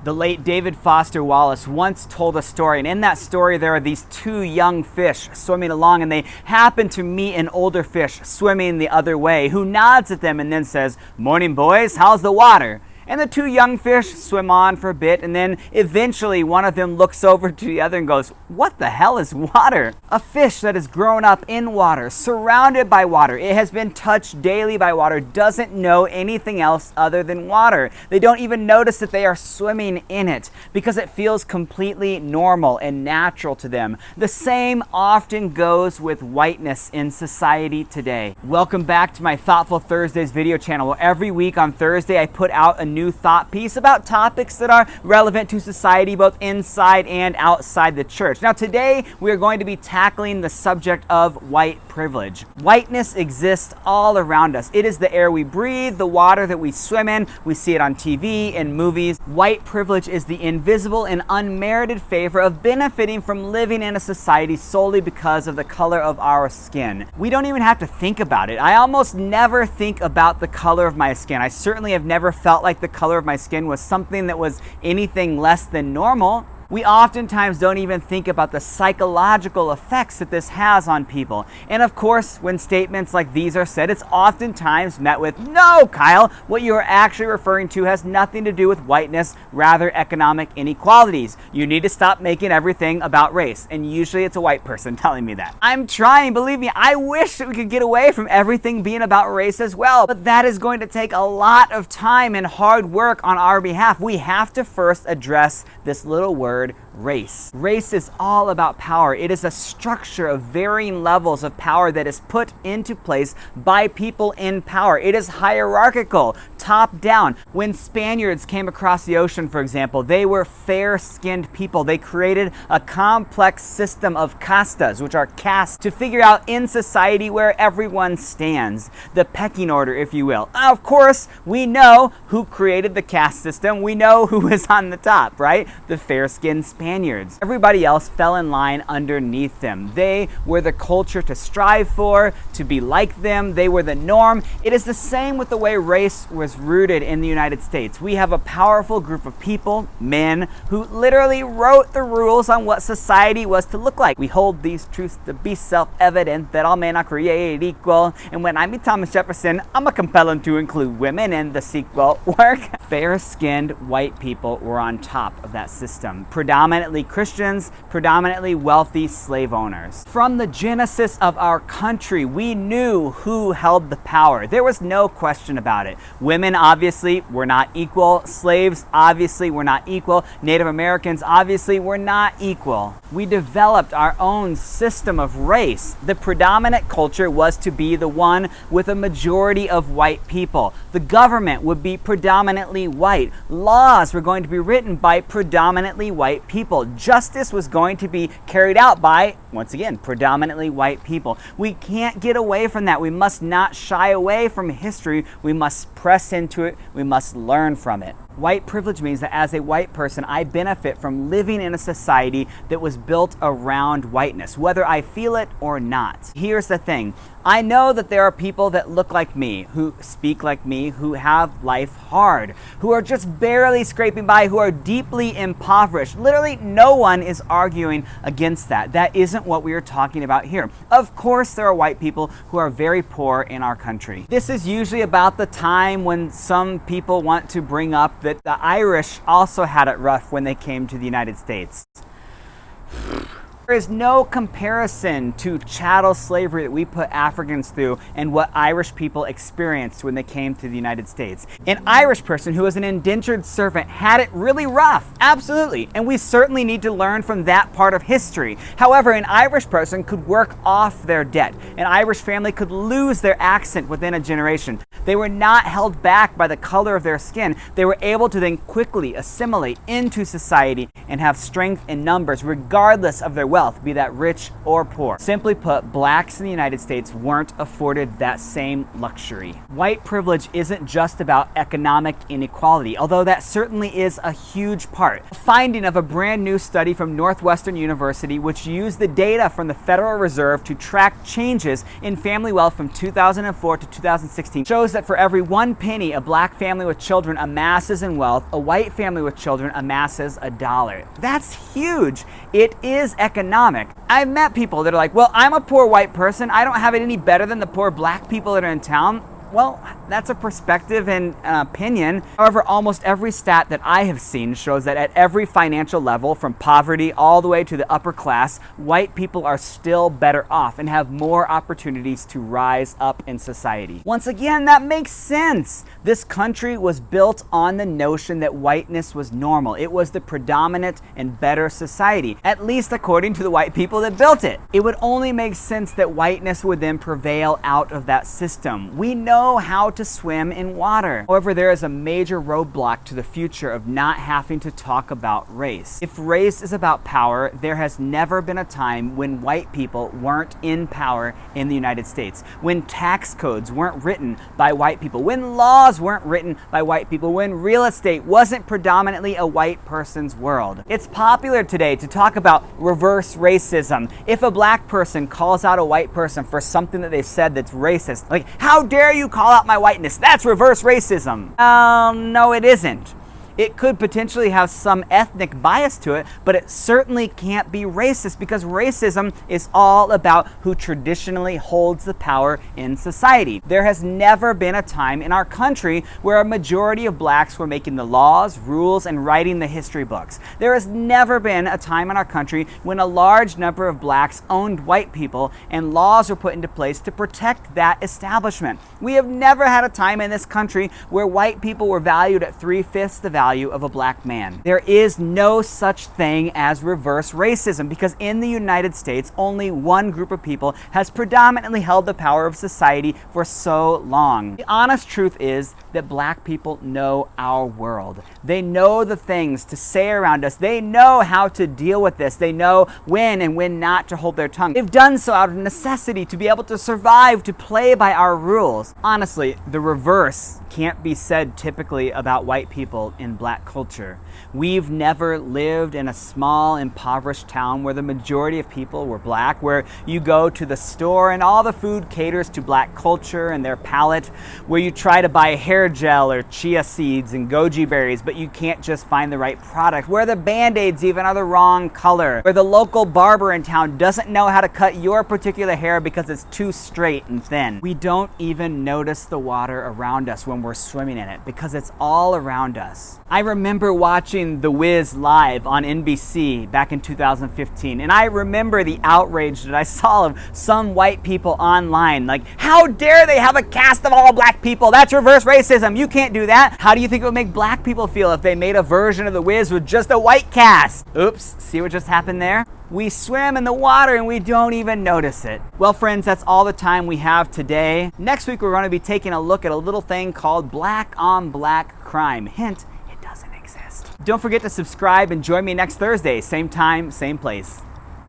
The late David Foster Wallace once told a story, and in that story there are these two young fish swimming along, and they happen to meet an older fish swimming the other way, who nods at them and then says, "Morning, boys, how's the water?" And the two young fish swim on for a bit, and then eventually one of them looks over to the other and goes, "What the hell is water?" A fish that has grown up in water, surrounded by water, it has been touched daily by water, doesn't know anything else other than water. They don't even notice that they are swimming in it because it feels completely normal and natural to them. The same often goes with whiteness in society today. Welcome back to my Thoughtful Thursdays video channel, where every week on Thursday I put out a new thought piece about topics that are relevant to society both inside and outside the church. Now today we are going to be tackling the subject of white privilege. Whiteness exists all around us. It is the air we breathe, the water that we swim in. We see it on TV and movies. White privilege is the invisible and unmerited favor of benefiting from living in a society solely because of the color of our skin. We don't even have to think about it. I almost never think about the color of my skin. I certainly have never felt like the color of my skin was something that was anything less than normal. We oftentimes don't even think about the psychological effects that this has on people. And of course, when statements like these are said, it's oftentimes met with, "No, Kyle, what you are actually referring to has nothing to do with whiteness, rather economic inequalities. You need to stop making everything about race." And usually it's a white person telling me that. I'm trying, believe me, I wish that we could get away from everything being about race as well, but that is going to take a lot of time and hard work on our behalf. We have to first address this little word, race. Race is all about power. It is a structure of varying levels of power that is put into place by people in power. It is hierarchical, top down. When Spaniards came across the ocean, for example, they were fair-skinned people. They created a complex system of castas, which are castes, to figure out in society where everyone stands. The pecking order, if you will. Of course, we know who created the caste system. We know who is on the top, right? The fair-skinned Spaniards. Everybody else fell in line underneath them. They were the culture to strive for, to be like them. They were the norm. It is the same with the way race was rooted in the United States. We have a powerful group of people, men, who literally wrote the rules on what society was to look like. We hold these truths to be self-evident, that all men are created equal, and when I meet Thomas Jefferson, I'm gonna compel him to include women in the sequel work. Fair-skinned white people were on top of that system. Predominantly Christians, predominantly wealthy slave owners. From the genesis of our country, we knew who held the power. There was no question about it. Women obviously were not equal. Slaves obviously were not equal. Native Americans obviously were not equal. We developed our own system of race. The predominant culture was to be the one with a majority of white people. The government would be predominantly white. Laws were going to be written by predominantly white people. Justice was going to be carried out by, once again, predominantly white people. We can't get away from that. We must not shy away from history. We must press into it. We must learn from it. White privilege means that as a white person, I benefit from living in a society that was built around whiteness, whether I feel it or not. Here's the thing. I know that there are people that look like me, who speak like me, who have life hard, who are just barely scraping by, who are deeply impoverished. Literally, no one is arguing against that. That isn't what we are talking about here. Of course, there are white people who are very poor in our country. This is usually about the time when some people want to bring up that the Irish also had it rough when they came to the United States. There is no comparison to chattel slavery that we put Africans through and what Irish people experienced when they came to the United States. An Irish person who was an indentured servant had it really rough, absolutely, and we certainly need to learn from that part of history. However, an Irish person could work off their debt. An Irish family could lose their accent within a generation. They were not held back by the color of their skin. They were able to then quickly assimilate into society and have strength in numbers regardless of their wealth. wealth, be that rich or poor. Simply put, blacks in the United States weren't afforded that same luxury. White privilege isn't just about economic inequality, although that certainly is a huge part. A finding of a brand new study from Northwestern University, which used the data from the Federal Reserve to track changes in family wealth from 2004 to 2016, shows that for every 1 penny a black family with children amasses in wealth, a white family with children amasses $1. That's huge. It is economic. I've met people that are like, well, I'm a poor white person. I don't have it any better than the poor black people that are in town. Well, that's a perspective and an opinion. However, almost every stat that I have seen shows that at every financial level, from poverty all the way to the upper class, white people are still better off and have more opportunities to rise up in society. Once again, that makes sense. This country was built on the notion that whiteness was normal. It was the predominant and better society, at least according to the white people that built it. It would only make sense that whiteness would then prevail out of that system. We know how to swim in water. However, there is a major roadblock to the future of not having to talk about race. If race is about power, there has never been a time when white people weren't in power in the United States, when tax codes weren't written by white people, when laws weren't written by white people, when real estate wasn't predominantly a white person's world. It's popular today to talk about reverse racism. If a black person calls out a white person for something that they said that's racist, like, how dare you call out my whiteness? That's reverse racism. No, it isn't. It could potentially have some ethnic bias to it, but it certainly can't be racist, because racism is all about who traditionally holds the power in society. There has never been a time in our country where a majority of blacks were making the laws, rules, and writing the history books. There has never been a time in our country when a large number of blacks owned white people and laws were put into place to protect that establishment. We have never had a time in this country where white people were valued at 3/5 the value of a black man. There is no such thing as reverse racism, because in the United States, only one group of people has predominantly held the power of society for so long. The honest truth is that black people know our world. They know the things to say around us. They know how to deal with this. They know when and when not to hold their tongue. They've done so out of necessity to be able to survive, to play by our rules. Honestly, the reverse can't be said typically about white people in black culture. We've never lived in a small, impoverished town where the majority of people were black, where you go to the store and all the food caters to black culture and their palate, where you try to buy hair gel or chia seeds and goji berries, but you can't just find the right product, where the Band-Aids even are the wrong color, where the local barber in town doesn't know how to cut your particular hair because it's too straight and thin. We don't even notice the water around us when we're swimming in it, because it's all around us. I remember watching The Wiz live on NBC back in 2015, and I remember the outrage that I saw of some white people online, like, how dare they have a cast of all black people? That's reverse racism. You can't do that. How do you think it would make black people feel if they made a version of The Wiz with just a white cast? Oops, see what just happened there? We swim in the water and we don't even notice it. Well, friends, that's all the time we have today. Next week, we're going to be taking a look at a little thing called black on black crime. Hint, it doesn't exist. Don't forget to subscribe and join me next Thursday, same time, same place.